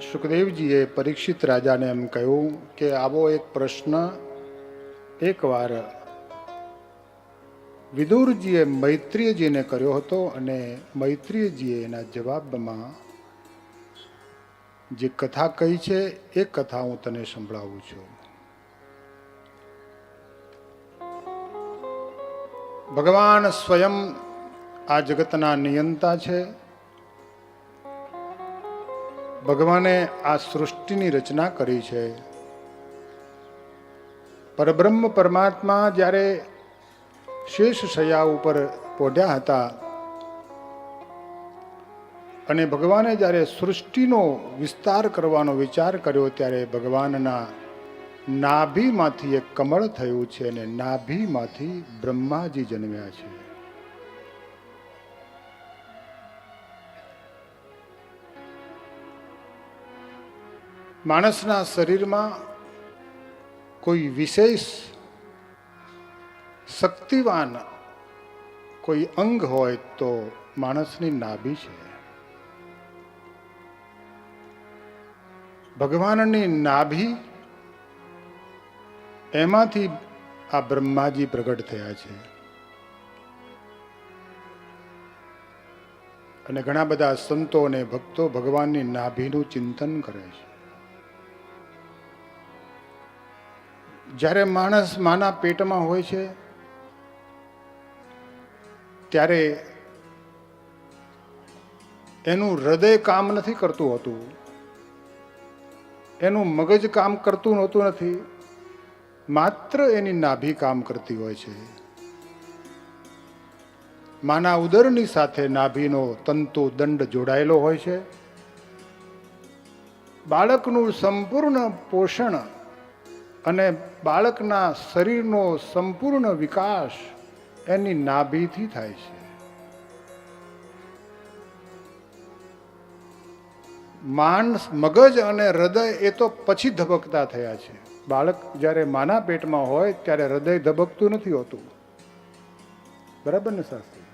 સુખદેવજીએ પરીક્ષિત રાજાને એમ કહ્યું કે આવો એક પ્રશ્ન એકવાર વિદુરજીએ મૈત્રીયજીને કર્યો હતો અને મૈત્રીયજીએ એના જવાબમાં જે કથા કહી છે એ કથા હું તને સંભળાવું છું. ભગવાન સ્વયં આ જગતના નિયંતા છે. ભગવાને આ સૃષ્ટિની રચના કરી છે. પરબ્રહ્મ પરમાત્મા જ્યારે શેષ શૈયા ઉપર પોઢ્યા હતા અને ભગવાને જ્યારે સૃષ્ટિનો વિસ્તાર કરવાનો વિચાર કર્યો ત્યારે ભગવાનના નાભીમાંથી એક કમળ થયું છે અને નાભીમાંથી બ્રહ્માજી જન્મ્યા છે. માણસના શરીરમાં કોઈ વિશેષ શક્તિવાન કોઈ અંગ હોય તો માણસની નાભી છે. ભગવાનની નાભી એમાંથી આ બ્રહ્માજી પ્રગટ થયા છે. અને ઘણા બધા સંતો અને ભક્તો ભગવાનની નાભીનું ચિંતન કરે છે. જ્યારે માણસ માના પેટમાં હોય છે ત્યારે એનું હૃદય કામ નથી કરતું હોતું, એનું મગજ કામ કરતું હોતું નથી, માત્ર એની નાભી કામ કરતી હોય છે. માના ઉદરની સાથે નાભીનો તંતુ દંડ જોડાયેલો હોય છે. બાળકનું સંપૂર્ણ પોષણ અને બાળકના શરીરનો સંપૂર્ણ વિકાસ એની નાભીથી થાય છે. માનસ મગજ અને હૃદય એ તો પછી ધબકતા થયા છે. બાળક જ્યારે માના પેટમાં હોય ત્યારે હૃદય ધબકતું નથી હોતું. બરાબર ને શાસ્ત્રી?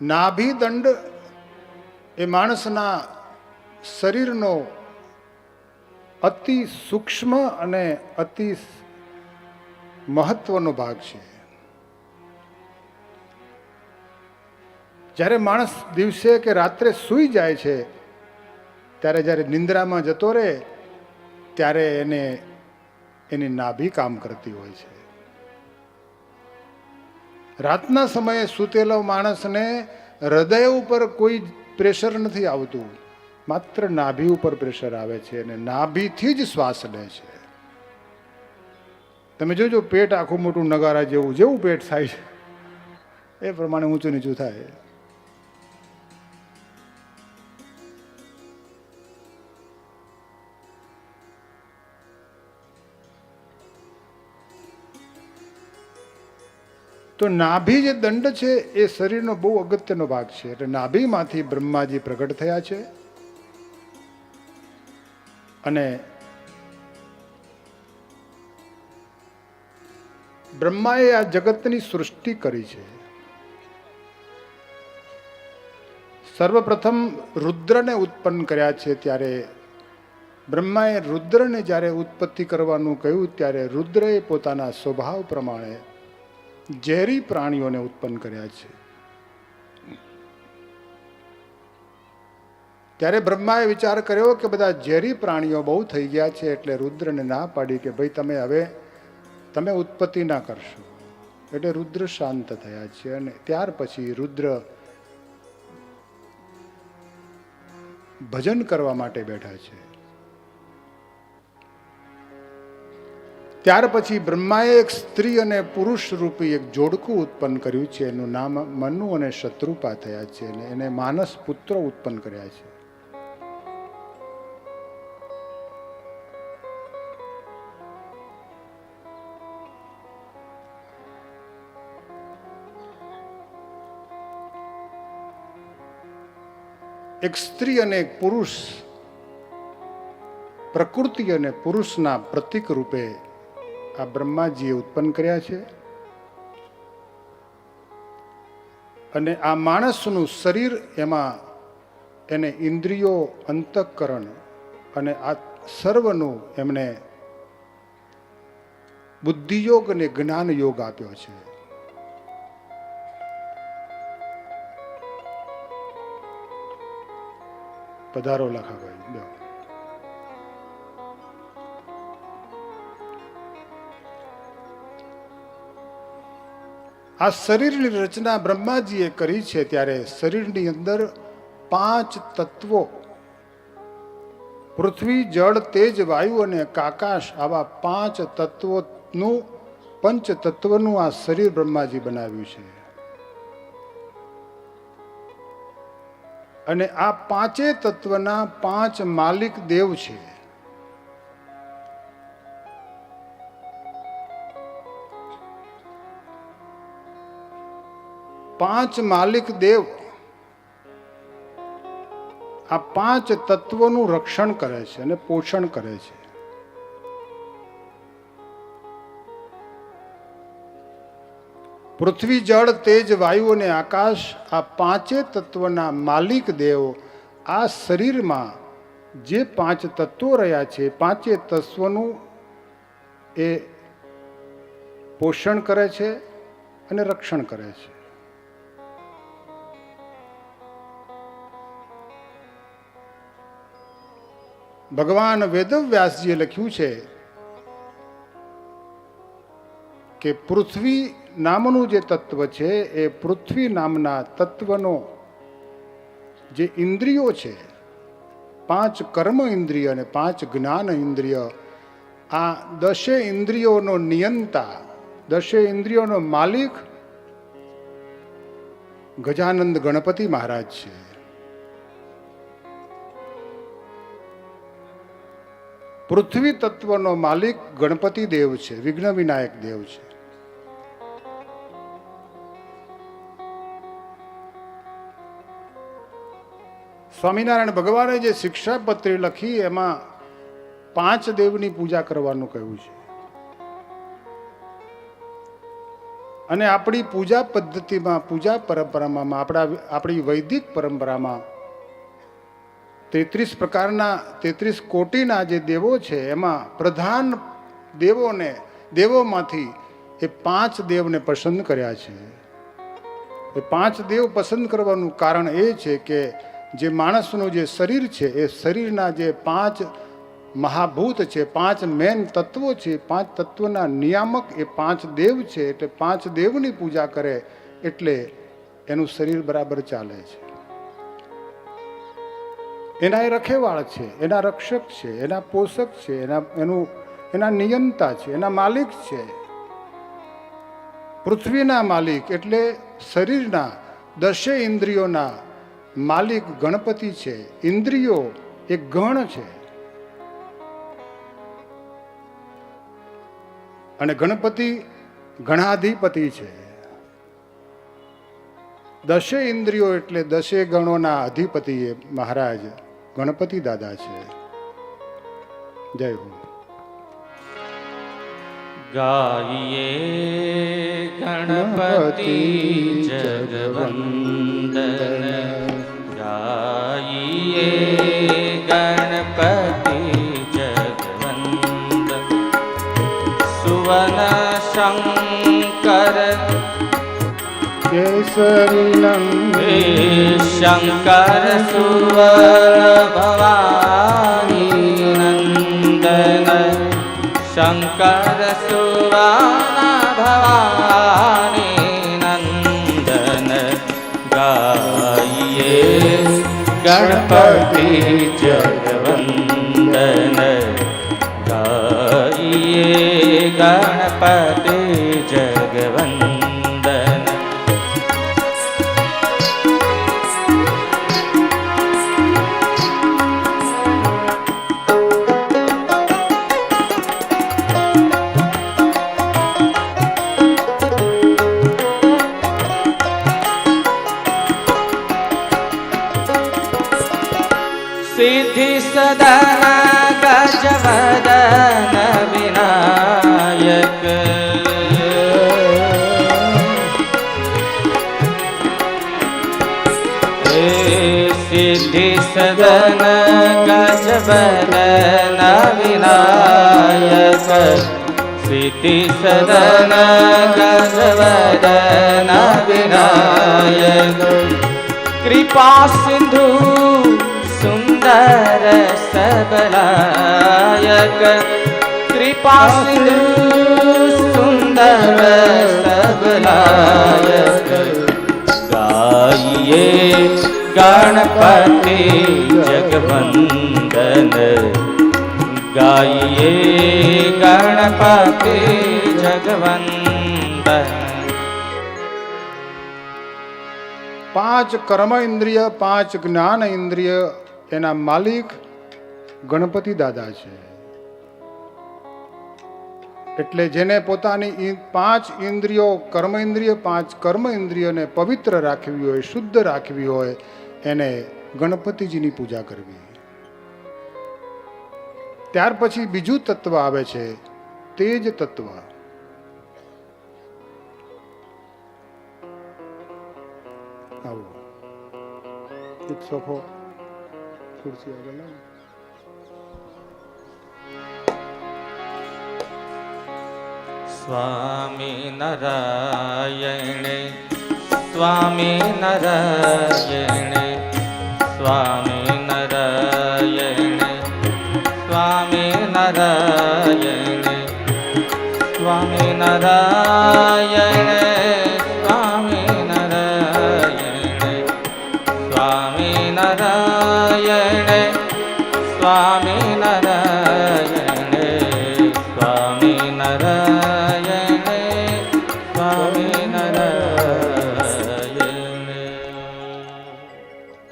નાભી દંડ એ માણસના શરીરનો અતિ સૂક્ષ્મ અને અતિ મહત્વનો ભાગ છે. જ્યારે માણસ દિવસે કે રાત્રે સૂઈ જાય છે ત્યારે જ્યારે નિંદ્રામાં જતો રહે ત્યારે એની નાભી કામ કરતી હોય છે. રાતના સમયે સૂતેલો માણસને હૃદય ઉપર કોઈ પ્રેશર નથી આવતું, માત્ર નાભી ઉપર પ્રેશર આવે છે અને નાભીથી જ શ્વાસ લે છે. તમે જોજો પેટ આખું મોટું નગારા જેવું પેટ થાય છે એ પ્રમાણે ઊંચું નીચું થાય. તો નાભી જે દંડ છે એ શરીરનો બહુ અગત્યનો ભાગ છે. એટલે નાભીમાંથી બ્રહ્માજી પ્રગટ થયા છે અને બ્રહ્માએ આ જગતની સૃષ્ટિ કરી છે. સર્વપ્રથમ રુદ્રને ઉત્પન્ન કર્યા છે. ત્યારે બ્રહ્માએ રુદ્રને જ્યારે ઉત્પત્તિ કરવાનું કહ્યું ત્યારે રુદ્રએ પોતાના સ્વભાવ પ્રમાણે ઝેરી પ્રાણીઓને ઉત્પન્ન કર્યા છે. ત્યારે બ્રહ્માએ વિચાર કર્યો કે બધા ઝેરી પ્રાણીઓ બહુ થઈ ગયા છે, એટલે રુદ્રને ના પાડી કે ભાઈ તમે ઉત્પત્તિ ના કરશો. એટલે રુદ્ર શાંત થયા છે અને ત્યાર પછી રુદ્ર ભજન કરવા માટે બેઠા છે. ત્યાર પછી બ્રહ્માએ એક સ્ત્રી અને પુરુષ રૂપી એક જોડકું ઉત્પન્ન કર્યું છે. એનું નામ મનુ અને શત્રુપા થયા છે અને એને માનસ પુત્રો ઉત્પન્ન કર્યા છે. એક સ્ત્રી અને એક પુરુષ પ્રકૃતિ અને પુરુષના પ્રતીક રૂપે આ બ્રહ્માજીએ ઉત્પન્ન કર્યા છે. અને આ માણસનું શરીર, એમાં એને ઇન્દ્રિયો, અંતઃકરણ અને આ સર્વનું એમને બુદ્ધિયોગ અને જ્ઞાન યોગ આપ્યો છે. પધારો લાખાભાઈ. આ શરીરની રચના બ્રહ્માજીએ કરી છે. ત્યારે શરીરની અંદર 5 તત્વો, પૃથ્વી, જળ, તેજ, વાયુ અને આકાશ, આવા 5 તત્વોનું, પંચ તત્વનું આ શરીર બ્રહ્માજી બનાવ્યું છે. અને આ 5 તત્વના 5 માલિક દેવ છે. પાંચ માલિક દેવ આ 5 તત્વોનું રક્ષણ કરે છે અને પોષણ કરે છે. પૃથ્વી, જળ, તેજ, વાયુ અને આકાશ, આ 5 તત્વના માલિક દેવ આ શરીરમાં જે 5 તત્વો રહ્યા છે, 5 તત્વોનું એ પોષણ કરે છે અને રક્ષણ કરે છે. ભગવાન વેદવ્યાસજીએ લખ્યું છે કે પૃથ્વી નામનું જે તત્વ છે, એ પૃથ્વી નામના તત્વનો જે ઇન્દ્રિયો છે, 5 કર્મ ઇન્દ્રિય અને 5 જ્ઞાન ઇન્દ્રિય, આ 10 ઇન્દ્રિયોનો નિયંતા, 10 ઇન્દ્રિયોનો માલિક ગજાનંદ ગણપતિ મહારાજ છે. પૃથ્વી તત્વનો માલિક ગણપતિ દેવ છે, વિઘ્ન વિનાયક દેવ છે. સ્વામિનારાયણ ભગવાને જે શિક્ષાપત્રી લખી એમાં 5 દેવની પૂજા કરવાનું કહ્યું છે. અને આપણી પૂજા પદ્ધતિમાં, પૂજા પરંપરામાં, આપણી વૈદિક પરંપરામાં 33 પ્રકારના, 33 કોટીના જે દેવો છે, એમાં પ્રધાન દેવોમાંથી એ 5 દેવને પસંદ કર્યા છે. એ 5 દેવ પસંદ કરવાનું કારણ એ છે કે જે માણસનું જે શરીર છે, એ શરીરના જે 5 મહાભૂત છે, 5 મેન તત્વો છે, 5 તત્વના નિયામક એ 5 દેવ છે. એટલે 5 દેવની પૂજા કરે એટલે એનું શરીર બરાબર ચાલે છે. એના એ રખેવાળ છે, એના રક્ષક છે, એના પોષક છે, એના નિયંતા છે, એના માલિક છે. પૃથ્વીના માલિક એટલે શરીરના 10 ઇન્દ્રિયોના માલિક ગણપતિ છે. ઇન્દ્રિયો એ ગણ છે અને ગણપતિ ગણાધિપતિ છે. 10 ઇન્દ્રિયો એટલે 10 ગણોના અધિપતિ એ મહારાજ ગણપતિ દાદા છે. જય હો. ગાઈએ ગણપતિ જગવંદન, ગાઈએ ગણપતિ જગવંદન, સુવન શંકર કેસરી શંકર સુવન ભવાની નંદન, શંકર સુવન ભવાની નંદન, ગાઈએ ગણપતિ જગવંદન, ગાઈએ ગણપતિ જગવંદન. सिद्धि सदन गजवदन विनायक, સિદ્ધિ સદન ગજબદન વિનાયક સિદ્ધિ સદન ગજબદન વિનાયક કૃપા સિંધુ સુંદર સબલાયક કૃપા સિંધુ સુંદર સબલાયક ગાઈએ ગણપતિ જગવંદન ગાઈએ ગણપતિ જગવંદન. પાંચ કર્મ ઇન્દ્રિય, પાંચ જ્ઞાન ઇન્દ્રિય એના માલિક ગણપતિ દાદા છે. એટલે જેને પોતાની પાંચ ઇન્દ્રિયો કર્મ ઇન્દ્રિય, પાંચ કર્મ ઇન્દ્રિયોને પવિત્ર રાખવી હોય, શુદ્ધ રાખવી હોય, એને ગણપતિજીની પૂજા કરવી. ત્યાર પછી બીજું તત્વ આવે છે તેજ તત્વ. આવો એક સોફો ખુરશી આગળ લાવો. સ્વામી નારાયણ સ્વામી નારાયણ સ્વામી નારાયણ સ્વામી નારાયણ સ્વામી નારાયણ સ્વામી નારાયણ સ્વામી નારાયણ સ્વામી નારાયણ સ્વામી નારાયણ સ્વામી નારાયણ.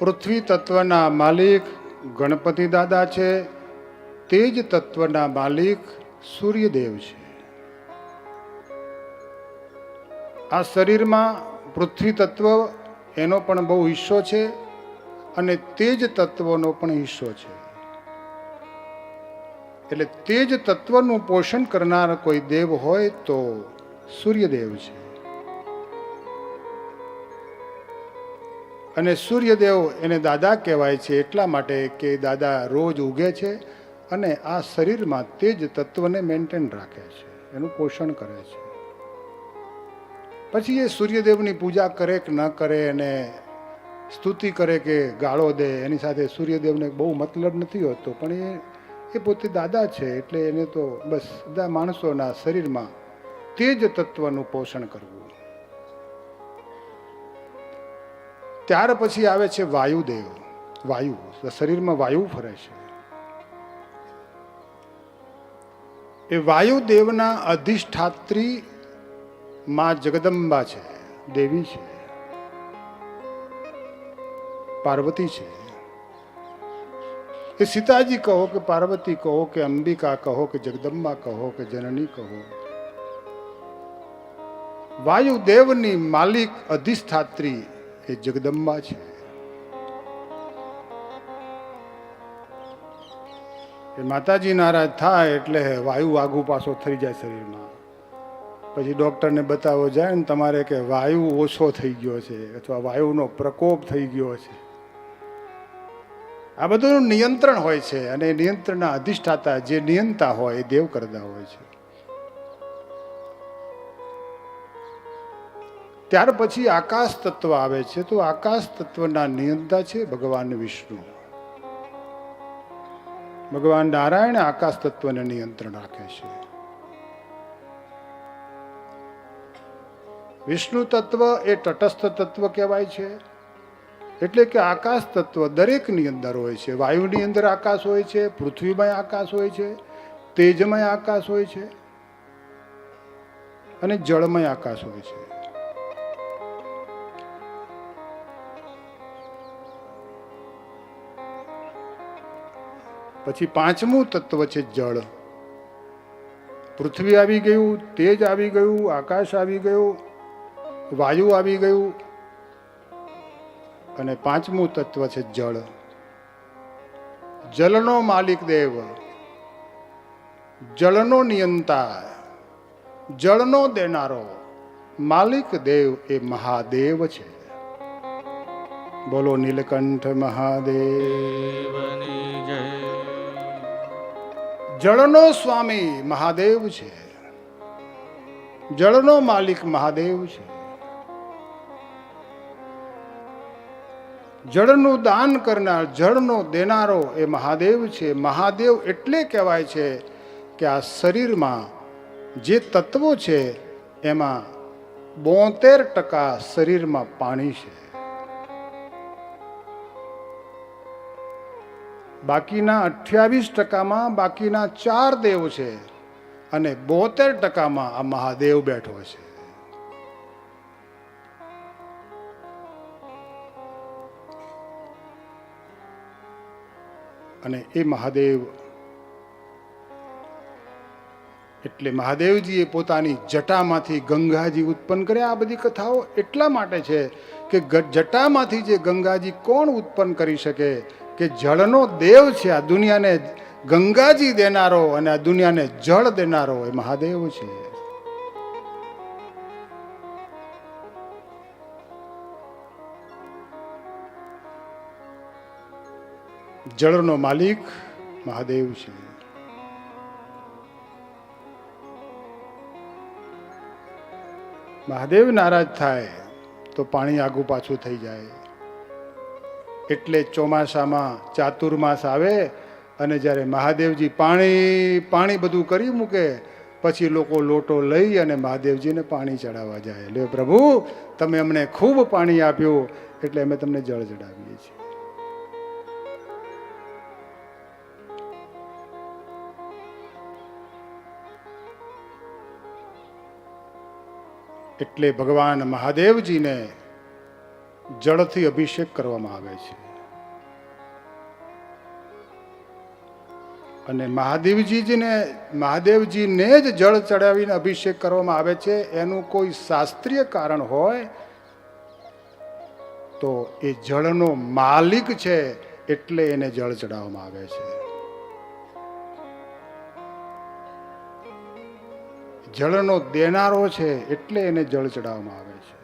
પૃથ્વી તત્વના માલિક ગણપતિ દાદા છે. તેજ તત્વના માલિક સૂર્યદેવ છે. આ શરીરમાં પૃથ્વી તત્વ એનો પણ બહુ હિસ્સો છે અને તેજ તત્વનો પણ હિસ્સો છે. એટલે તેજ તત્વનું પોષણ કરનાર કોઈ દેવ હોય તો સૂર્યદેવ છે. અને સૂર્યદેવ એને દાદા કહેવાય છે એટલા માટે કે દાદા રોજ ઉગે છે અને આ શરીરમાં તેજ તત્વને મેન્ટેન રાખે છે, એનું પોષણ કરે છે. પછી એ સૂર્યદેવની પૂજા કરે કે ન કરે, એને સ્તુતિ કરે કે ગાળો દે, એની સાથે સૂર્યદેવને બહુ મતલબ નથી હોતો. પણ એ પોતે દાદા છે એટલે એને તો બસ બધા માણસોના શરીરમાં તેજ તત્વનું પોષણ કરવું. ત્યાર પછી આવે છે વાયુદેવ. વાયુ, શરીરમાં વાયુ ફરે છે. એ વાયુદેવના અધિષ્ઠાત્રી માં જગદંબા છે, દેવી છે, પાર્વતી છે. એ સીતાજી કહો કે પાર્વતી કહો કે અંબિકા કહો કે જગદંબા કહો કે જનની કહો, વાયુદેવની માલિક અધિષ્ઠાત્રી એ જગદંબા છે. એ માતાજી નારાજ થાય એટલે વાયુ આગુ પાછો થઈ જાય શરીરમાં. પછી ડૉક્ટરને બતાવવો જાય ને તમારે કે વાયુ ઓછો થઈ ગયો છે અથવા વાયુનો પ્રકોપ થઈ ગયો છે. આ બધું નિયંત્રણ હોય છે અને નિયંત્રણના અધિષ્ઠાતા જે નિયંતા હોય એ દેવ કરતા હોય છે. ત્યાર પછી આકાશ તત્વ આવે છે. તો આકાશ તત્વના નિયંતા છે ભગવાન વિષ્ણુ. ભગવાન નારાયણ આકાશ તત્વને નિયંત્રણ રાખે છે. વિષ્ણુ તત્વ એ તટસ્થ તત્વ કહેવાય છે. એટલે કે આકાશ તત્વ દરેકની અંદર હોય છે. વાયુની અંદર આકાશ હોય છે, પૃથ્વીમાં આકાશ હોય છે, તેજમય આકાશ હોય છે અને જળમય આકાશ હોય છે. પછી પાંચમું તત્વ છે જળ. પૃથ્વી આવી ગયું, તેજ આવી ગયું, આકાશ આવી ગયું, વાયુ આવી ગયું અને પાંચમું તત્વ છે જળ. જલનો માલિક દેવ, જળનો નિયંતા, જળનો દેનારો માલિક દેવ એ મહાદેવ છે. બોલો નીલકંઠ મહાદેવ. દેવની જય. જળનો સ્વામી મહાદેવ છે, જળનો માલિક મહાદેવ છે. જળનું દાન કરનાર, જળનો દેનારો એ મહાદેવ છે. મહાદેવ એટલે કહેવાય છે કે આ શરીરમાં જે તત્વો છે એમાં 72% શરીરમાં પાણી છે, બાકીના 28%માં બાકીના 4 દેવ છે અને 72%માં આ મહાદેવ બેઠો છે. અને એ મહાદેવ એટલે મહાદેવજીએ પોતાની જટામાંથી ગંગાજી ઉત્પન્ન કર્યા. આ બધી કથાઓ એટલા માટે છે કે જટામાંથી જે ગંગાજી કોણ ઉત્પન્ન કરી શકે? કે જળનો દેવ છે. આ દુનિયાને ગંગાજી દેનારો અને આ દુનિયાને જળ દેનારો એ મહાદેવ છે. જળનો માલિક મહાદેવ છે. મહાદેવ નારાજ થાય તો પાણી આગું પાછું થઈ જાય. એટલે ચોમાસામાં ચાતુર્માસ આવે અને જ્યારે મહાદેવજી પાણી બધું કરી મૂકે પછી લોકો લોટો લઈ અને મહાદેવજીને પાણી ચડાવવા જાય. લે પ્રભુ, તમે અમને ખૂબ પાણી આપ્યું એટલે અમે તમને જળ ચડાવીએ છીએ. એટલે ભગવાન મહાદેવજીને જળથી અભિષેક કરવામાં આવે છે. અને મહાદેવજીને જ જળ ચડાવીને અભિષેક કરવામાં આવે છે. એનું કોઈ શાસ્ત્રીય કારણ હોય તો એ જળનો માલિક છે એટલે એને જળ ચડાવવામાં આવે છે. જળનો દેનારો છે એટલે એને જળ ચડાવવામાં આવે છે.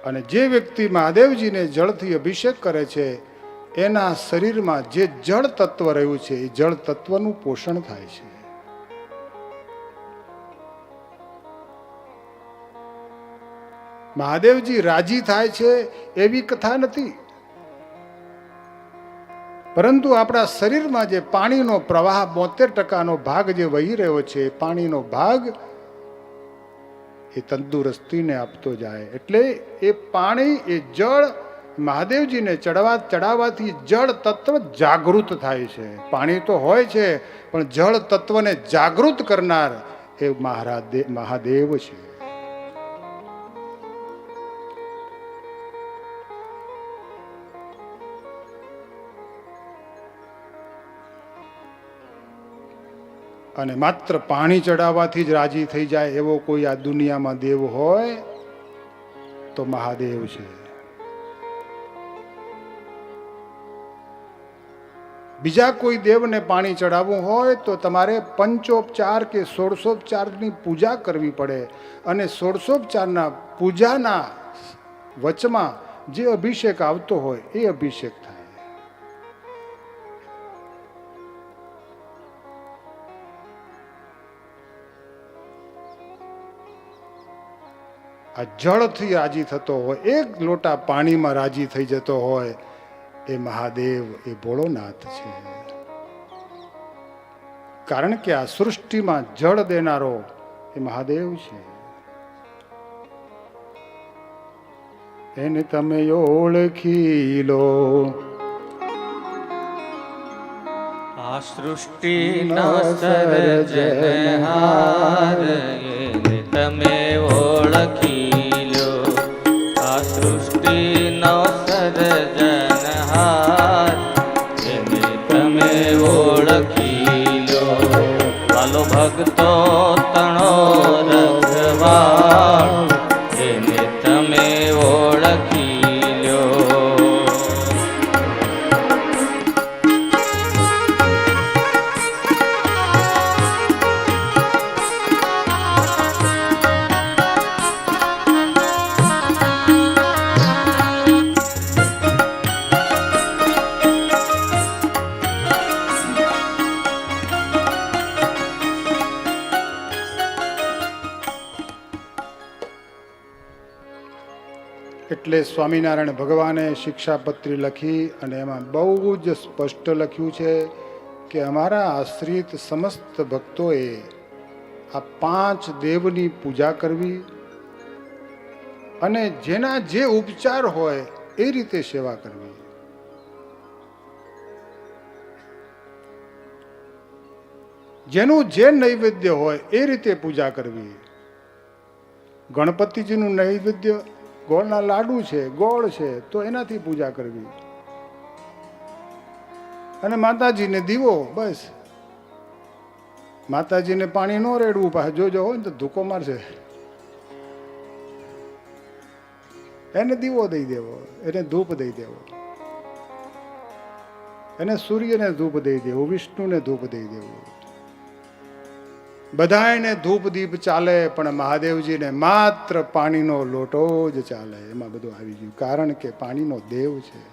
અને જે વ્યક્તિ મહાદેવજીને જળથી અભિષેક કરે છે એના શરીરમાં જે જળ તત્વ રહ્યું છે એ જળ તત્વનું પોષણ થાય છે. મહાદેવજી રાજી થાય છે એવી કથા નથી, પરંતુ આપણા શરીરમાં જે પાણીનો પ્રવાહ 72% ભાગ જે વહી રહ્યો છે, પાણીનો ભાગ એ તંદુરસ્તીને આપતો જાય. એટલે એ પાણી, એ જળ મહાદેવજીને ચડાવવાથી જળ તત્વ જાગૃત થાય છે. પાણી તો હોય છે પણ જળ તત્વને જાગૃત કરનાર એ મહાદેવ છે. અને માત્ર પાણી ચડાવવાથી જ રાજી થઈ જાય એવો કોઈ આ દુનિયામાં દેવ હોય તો મહાદેવ છે. બીજા કોઈ દેવને પાણી ચડાવવું હોય તો તમારે પંચોપચાર કે ષોડશોપચારની પૂજા કરવી પડે. અને ષોડશોપચારના પૂજાના વચમાં જે અભિષેક આવતો હોય એ અભિષેક થાય. આ જળથી રાજી થતો હોય, એક લોટા પાણીમાં રાજી થઈ જતો હોય એ મહાદેવ, એ ભોળોનાથ છે. કારણ કે આ સૃષ્ટિમાં જળ દેનારો એ મહાદેવ છે. એને તમે ઓળખી લો. આ સૃષ્ટિનો સર્જનહાર એને તમે ઓળખી લો. આ સૃષ્ટિનો સર્જનહાર એને તમે ઓળખી લો. વાલો ભક્તો તણો રખવાળ એને તમે ઓળખી લો. એટલે સ્વામિનારાયણ ભગવાને શિક્ષાપત્રી લખી અને એમાં બહુ જ સ્પષ્ટ લખ્યું છે કે અમારા આશ્રિત સમસ્ત ભક્તોએ આ 5 દેવની પૂજા કરવી અને જેના જે ઉપચાર હોય એ રીતે સેવા કરવી. જેનું જે નૈવેદ્ય હોય એ રીતે પૂજા કરવી. ગણપતિજીનું નૈવેદ્ય ગોળના લાડુ છે, ગોળ છે, તો એનાથી પૂજા કરવી. અને માતાજીને દીવો, બસ. માતાજીને પાણી ન રેડવું, પાછું જોજો હોય ને તો ધૂકો મારશે. એને દીવો દઈ દેવો, એને ધૂપ દઈ દેવો, એને સૂર્યને ધૂપ દઈ દેવું, વિષ્ણુને ધૂપ દઈ દેવું. બધાને ધૂપ દીપ ચાલે, પણ મહાદેવજીને માત્ર પાણીનો લોટો જ ચાલે. એમાં બધું આવી ગયું, કારણ કે પાણીનો દેવ છે.